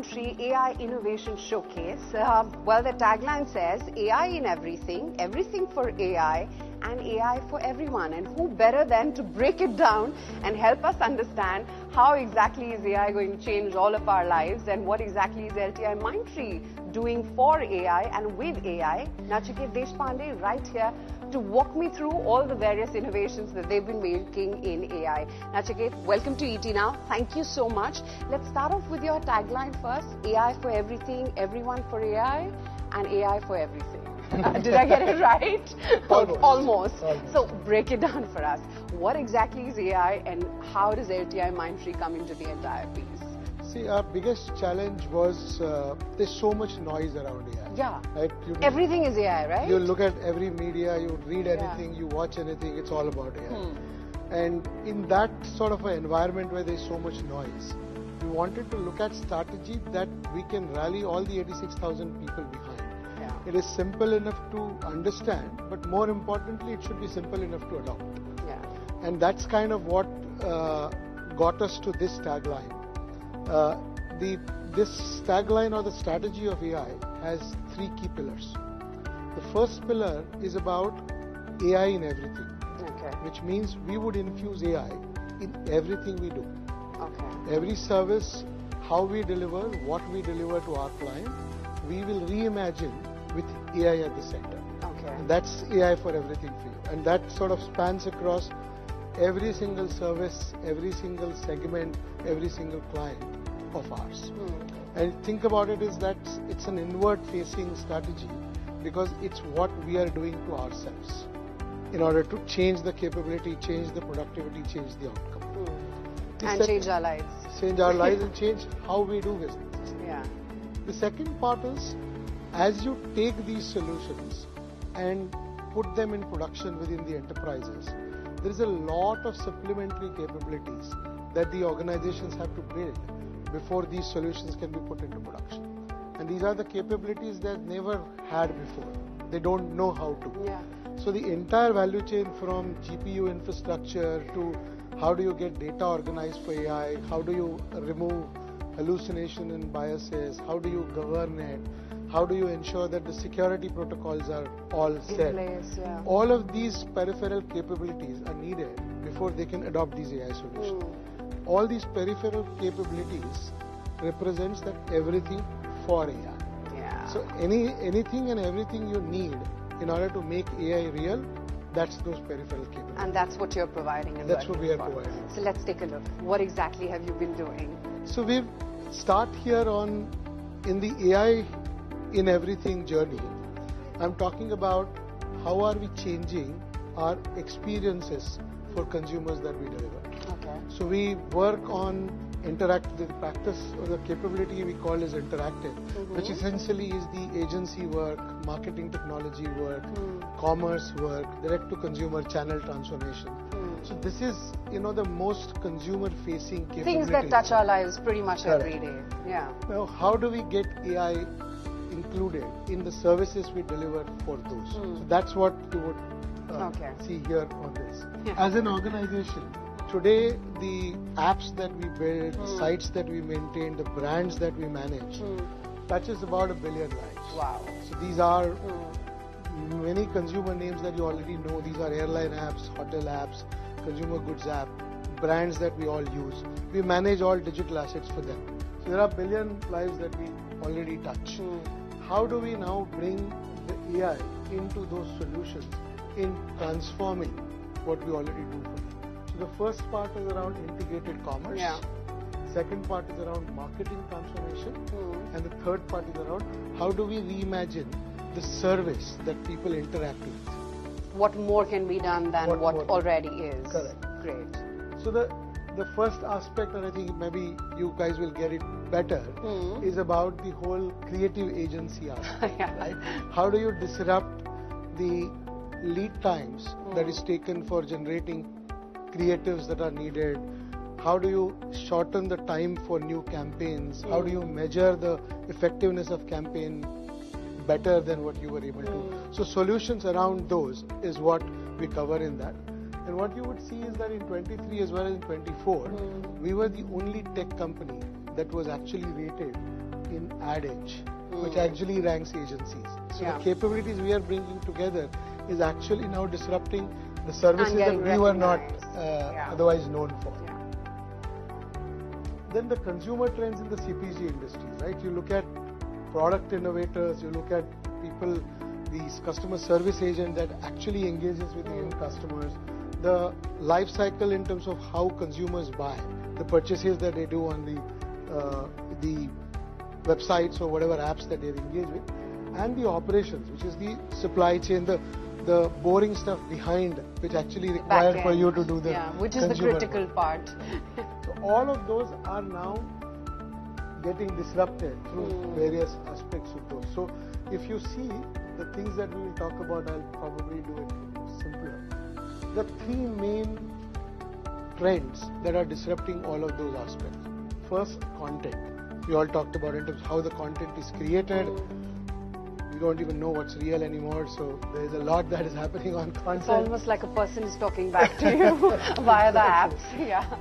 LTIMindtree AI Innovation Showcase. Well, the tagline says AI in everything, everything for AI, and AI for everyone. And who better than to break it down and help us understand how exactly is AI going to change all of our lives and what exactly is LTIMindtree doing for AI and with AI. Nachiket Deshpande right here to walk me through all the various innovations that they've been making in AI. Nachiket, welcome to ET Now. Thank you so much. Let's start off with your tagline first. AI for everything, everyone for AI, and AI for everything. Did I get it right? Almost. So break it down for us. What exactly is AI and how does LTIMindtree come into the entire piece? See, our biggest challenge was there's so much noise around AI. Yeah. Right? Everything is AI, right? You look at every media, you read anything, you watch anything, it's all about AI. And in that sort of an environment where there's so much noise, we wanted to look at strategy that we can rally all the 86,000 people behind. It is simple enough to understand, but more importantly, it should be simple enough to adopt. And that's kind of what got us to this tagline. This tagline or the strategy of AI has three key pillars. The first pillar is about AI in everything, which means we would infuse AI in everything we do. Every service, how we deliver, what we deliver to our client, we will reimagine with AI at the center. And that's AI for everything for you. And that sort of spans across every single service, every single segment, every single client of ours. And think about it is that it's an inward-facing strategy because it's what we are doing to ourselves in order to change the capability, change the productivity, change the outcome. And change our lives. Change our lives and change how we do business. The second part is, as you take these solutions and put them in production within the enterprises, there is a lot of supplementary capabilities that the organizations have to build before these solutions can be put into production. And these are the capabilities they've never had before. They don't know how to. So the entire value chain from GPU infrastructure to how do you get data organized for AI, how do you remove hallucination and biases, how do you govern it, how do you ensure that the security protocols are all set? All of these peripheral capabilities are needed before they can adopt these AI solutions. All these peripheral capabilities represents that everything for AI. So anything and everything you need in order to make AI real, that's those peripheral capabilities. And that's what you're providing. That's what we are providing. So let's take a look. What exactly have you been doing? So we start here in the AI in everything journey. I'm talking about how are we changing our experiences for consumers that we deliver. So we work on the practice or the capability we call is interactive, which essentially is the agency work, marketing technology work, commerce work, direct to consumer channel transformation. So this is, the most consumer facing capabilities. Things that touch our lives pretty much every day. Now, how do we get AI included in the services we deliver for those? So that's what you would see here on this. As an organization, today the apps that we build, the sites that we maintain, the brands that we manage, touches about 1 billion lives. So these are many consumer names that you already know. These are airline apps, hotel apps, consumer goods app, brands that we all use. We manage all digital assets for them. So there are 1 billion lives that we already touch. How do we now bring the AI into those solutions in transforming what we already do for them? So the first part is around integrated commerce. Second part is around marketing transformation. And the third part is around how do we reimagine the service that people interact with. What more can be done than what already is? Great. So the first aspect, and I think maybe you guys will get it better, is about the whole creative agency aspect. Right? How do you disrupt the lead times that is taken for generating creatives that are needed? How do you shorten the time for new campaigns? How do you measure the effectiveness of campaign better than what you were able to? So solutions around those is what we cover in that. And what you would see is that in 23 as well as in 24, we were the only tech company that was actually rated in Ad Age, which actually ranks agencies. So the capabilities we are bringing together is actually now disrupting the services that we were not otherwise known for. Then the consumer trends in the CPG industry, right? You look at product innovators, you look at people, these customer service agent that actually engages with the end customers, the life cycle in terms of how consumers buy, the purchases that they do on the websites or whatever apps that they engage with, and the operations, which is the supply chain, the boring stuff behind, which actually required for you to do the which is the critical part. So all of those are now getting disrupted through various aspects of those. So if you see the things that we will talk about, I'll probably do it simpler. The three main trends that are disrupting all of those aspects. First, content. We all talked about in terms of how the content is created. We don't even know what's real anymore, so there is a lot that is happening on content. It's almost like a person is talking back to you via the apps.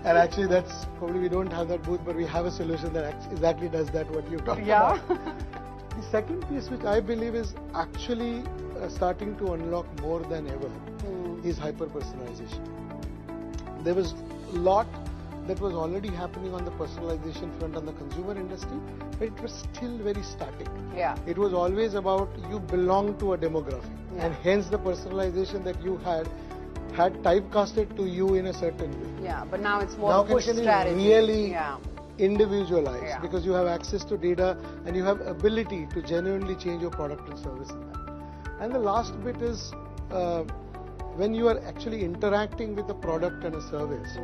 And actually that's probably, we don't have that booth, but we have a solution that exactly does that, what you talked about. The second piece, which I believe is actually starting to unlock more than ever, is hyper-personalization. There was a lot that was already happening on the personalization front on the consumer industry, but it was still very static. It was always about you belong to a demographic, and hence the personalization that you had typecasted to you in a certain way. But now it's more push strategy. Really individualized, because you have access to data and you have ability to genuinely change your product and service in that. And the last bit is when you are actually interacting with a product and a service,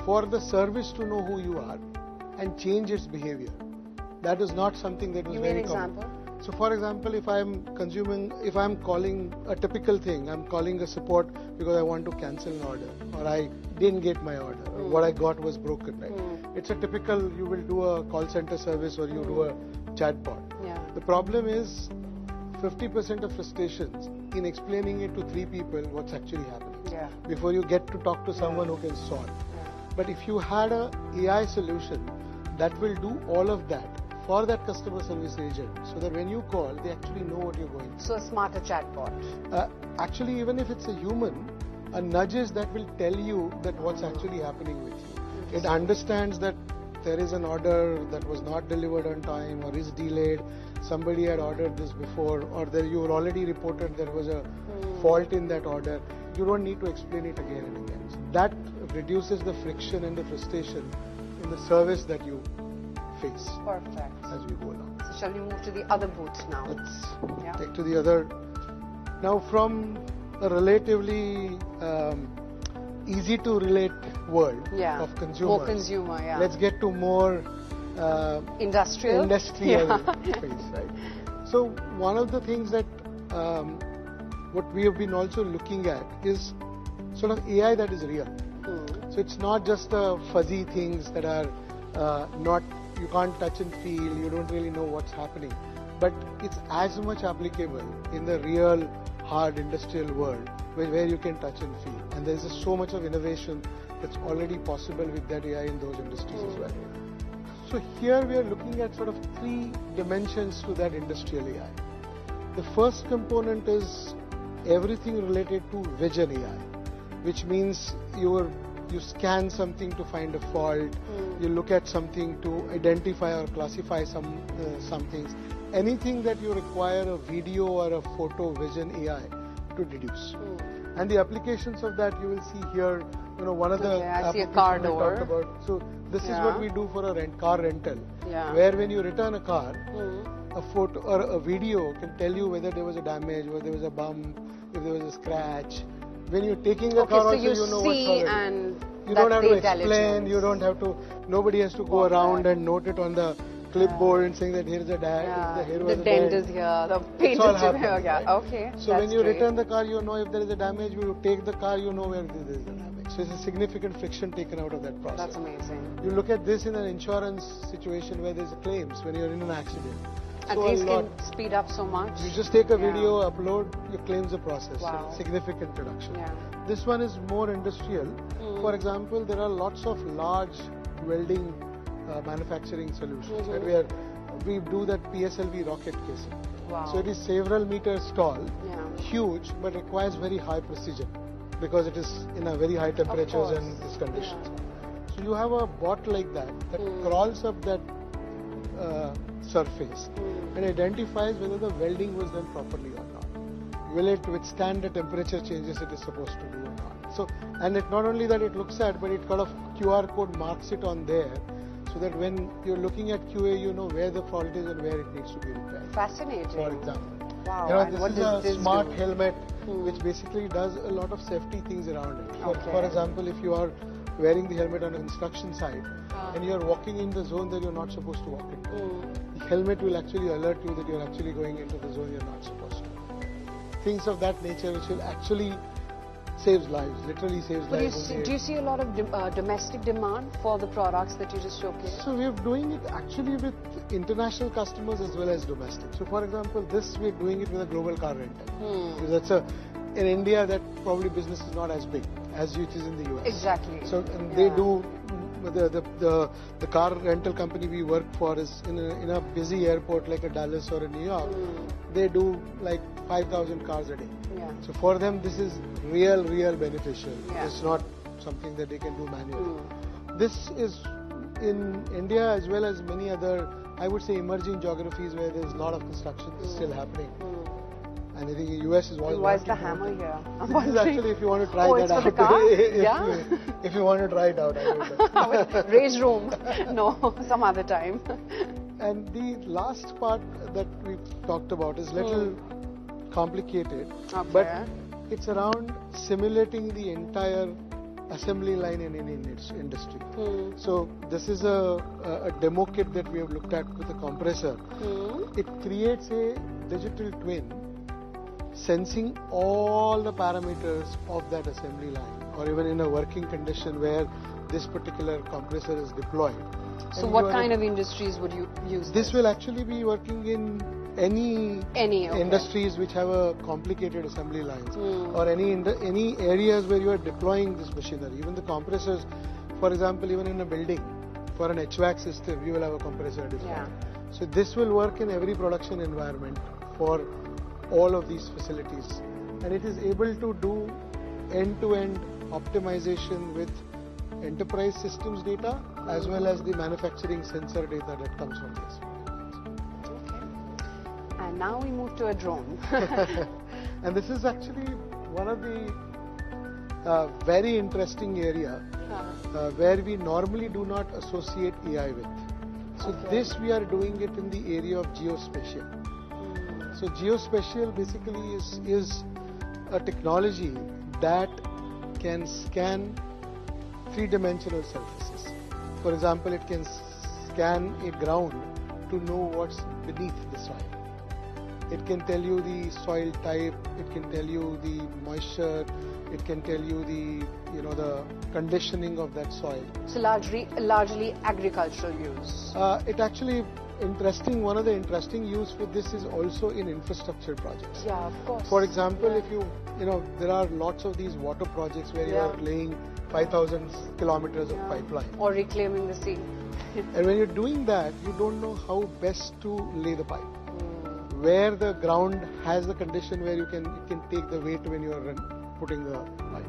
for the service to know who you are and change its behavior. That is not something that was very common. So for example, if I'm calling a typical thing, I'm calling a support because I want to cancel an order, or I didn't get my order, or what I got was broken, right? It's a typical, you will do a call center service or you do a chatbot. The problem is 50% of frustrations in explaining it to 3 people what's actually happening before you get to talk to someone who can solve. But if you had an AI solution that will do all of that for that customer service agent, so that when you call, they actually know what you're going through. So a smarter chatbot. Actually, even if it's a human, a nudges that will tell you that what's actually happening with you. It understands that there is an order that was not delivered on time or is delayed. Somebody had ordered this before, or that you already reported there was a fault in that order. You don't need to explain it again and again. So that reduces the friction and the frustration in the service that you face. Perfect. As we go along. So shall we move to the other booth now? Let's take to the other. Now from a relatively easy to relate world of consumers. More consumer, Let's get to more industrial space, right? So one of the things that what we have been also looking at is sort of AI that is real. So it's not just fuzzy things that are not, you can't touch and feel, you don't really know what's happening, but it's as much applicable in the real hard industrial world where you can touch and feel. And there's just so much of innovation that's already possible with that AI in those industries as well. So here we are looking at sort of 3 dimensions to that industrial AI. The first component is everything related to vision AI, which means you scan something to find a fault, you look at something to identify or classify some things, anything that you require a video or a photo vision AI to deduce. And the applications of that you will see here. One of the applications car we talked about. So this is what we do for a car rental, where when you return a car, a photo or a video can tell you whether there was a damage, whether there was a bump, if there was a scratch. When you're taking a car, so also you know see what's and you don't have to explain. You don't have to. Nobody has to go around and note it on the clipboard and saying that here is a dent. The dent is here. The paint is here. Okay. So when you return the car, you know if there is a damage. When you take the car, you know where there is a damage. So it's a significant friction taken out of that process. That's amazing. You look at this in an insurance situation where there's claims when you're in an accident. And these can speed up so much. You just take a video, upload, your claims are processed. Wow. So significant reduction. This one is more industrial. For example, there are lots of large welding manufacturing solutions. Where we are we do that PSLV rocket casing. Wow. So it is several meters tall, Yeah. huge, but requires very high precision because it is in a very high temperatures and these conditions. So you have a bot like that crawls up that surface and identifies whether the welding was done properly or not. Will it withstand the temperature changes it is supposed to do or not? So, and it not only that it looks at, but it kind of QR code marks it on there, so that when you're looking at QA, you know where the fault is and where it needs to be repaired. Fascinating. For example. Wow. You know, And this what is does a this smart do? helmet which basically does a lot of safety things around it. Okay. For example, if you are wearing the helmet on a construction site and you are walking in the zone that you're not supposed to walk into, the helmet will actually alert you that you're actually going into the zone you're not supposed to. Things of that nature which will actually saves lives, literally saves lives. Do you see a lot of domestic demand for the products that you just showcased? So we're doing it actually with international customers as well as domestic. So for example, this we're doing it with a global car rental. Because that's in India that probably business is not as big as it is in the US. Exactly. So and they do the car rental company we work for is in a busy airport like a Dallas or a New York. They do like 5,000 cars a day. Yeah. So for them this is real beneficial. Yeah. It's not something that they can do manually. This is in India as well as many other, I would say, emerging geographies where there's a lot of construction still happening. And I think the US is always. Why is the hammer here? This is actually if you want to try that it's out. For the car? If you want to try it out, I would. Raise room. No, some other time. And the last part that we talked about is little complicated, but it's around simulating the entire assembly line in any industry. So this is a demo kit that we have looked at with a compressor. It creates a digital twin sensing all the parameters of that assembly line, or even in a working condition where this particular compressor is deployed. So what kind of industries would you use this? Will actually be working in any industries which have a complicated assembly lines, or any areas where you are deploying this machinery. Even the compressors, for example, even in a building, for an HVAC system, you will have a compressor deployed. So this will work in every production environment for all of these facilities, and it is able to do end-to-end optimization with enterprise systems data as well as the manufacturing sensor data that comes from this. Okay. And now we move to a drone. And this is actually one of the very interesting area where we normally do not associate AI with. So this we are doing it in the area of geospatial. So geospatial basically is a technology that can scan three-dimensional surfaces. For example, it can scan a ground to know what's beneath the soil. It can tell you the soil type, it can tell you the moisture, it can tell you the conditioning of that soil. So largely agricultural use. It actually one of the interesting use for this is also in infrastructure projects. Yeah, of course. For example, if there are lots of these water projects where you are laying 5,000 kilometers of pipeline. Or reclaiming the sea. And when you're doing that, you don't know how best to lay the pipe. Where the ground has the condition where it can take the weight when you are putting the pipe.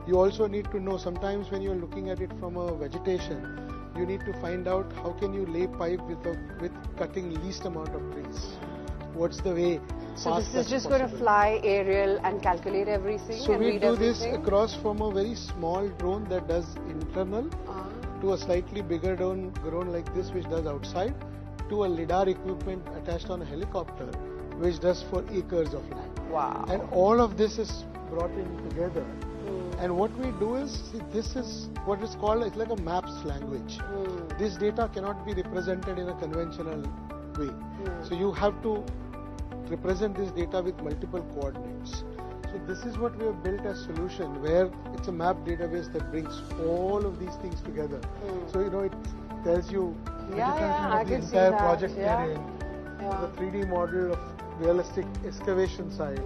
You also need to know sometimes when you're looking at it from a vegetation, you need to find out how can you lay pipe with cutting least amount of trees. What's the way? So this is just going to fly aerial and calculate everything. So and we read do everything? this across from a very small drone that does internal to a slightly bigger drone like this which does outside, to a lidar equipment attached on a helicopter which does for acres of land. Wow. And all of this is brought in together. And what we do is, this is what is called, it's like a maps language. This data cannot be represented in a conventional way. So you have to represent this data with multiple coordinates. So this is what we have built as solution, where it's a map database that brings all of these things together. So it tells you I the can see entire that. project they're in, the 3D model of realistic excavation site.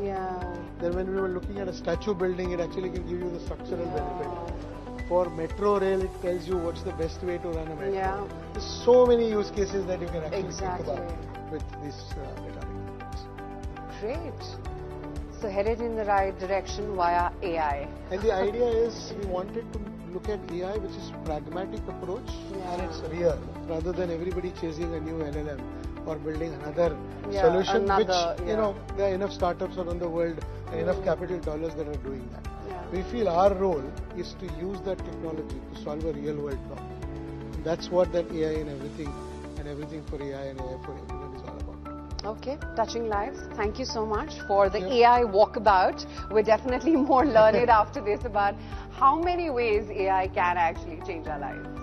Then when we were looking at a statue building, it actually can give you the structural benefit. For metro rail, it tells you what's the best way to run a metro. Yeah. There's so many use cases that you can actually Exactly. think about with this data. Great. So headed in the right direction via AI. And the idea is we wanted to look at AI, which is pragmatic approach, and it's real, rather than everybody chasing a new LLM or building another solution, which, you know, there are enough startups around the world and enough capital dollars that are doing that. We feel our role is to use that technology to solve a real world problem. And that's what that AI and everything for AI and AI for everyone is all about. Okay, touching lives. Thank you so much for the AI walkabout. We're definitely more learned after this about how many ways AI can actually change our lives.